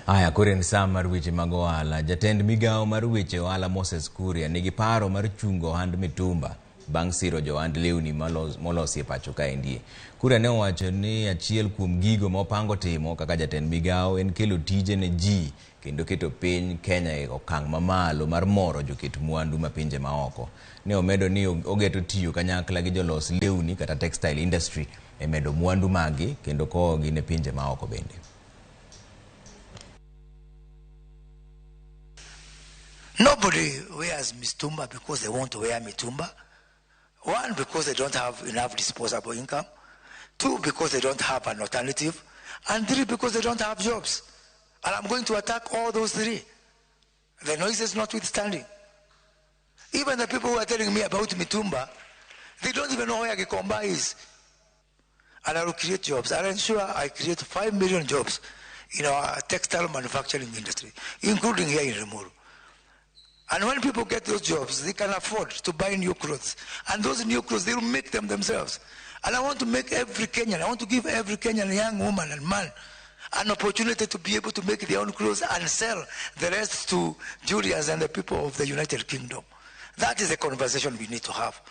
Aya, Kuria ni saa mar weche mag ohala. Jatend migao mar weche ohala Moses Kuria nigi paro mar chungo ohand mitumba bang' siro johand lewni molosi e pacho kaendi. Kuria ne owacho ni achiel kuom gigo mopango timo kaka jatend migao en kelo tije ne ji kendo keto piny Kenya e okang' mamalo mar moro joket mwandu mapinje maoko. Ne omedo ni ogeto tiyo kanyakla gi jolos lewni kata textile industry e medo mwandu magi kendo kogi ne pinje maoko bende. Nobody wears mitumba because they want to wear mitumba. One, because they don't have enough disposable income. Two, because they don't have an alternative. And three, because they don't have jobs. And I'm going to attack all those three. The noises notwithstanding. Even the people who are telling me about mitumba, they don't even know where Gikomba is. And I will create jobs. I'll ensure I create 5 million jobs in our textile manufacturing industry, including here in Remuru. And when people get those jobs, they can afford to buy new clothes. And those new clothes, they will make them themselves. And I want to make every Kenyan, I want to give every Kenyan young woman and man an opportunity to be able to make their own clothes and sell the rest to Julians and the people of the United Kingdom. That is a conversation we need to have.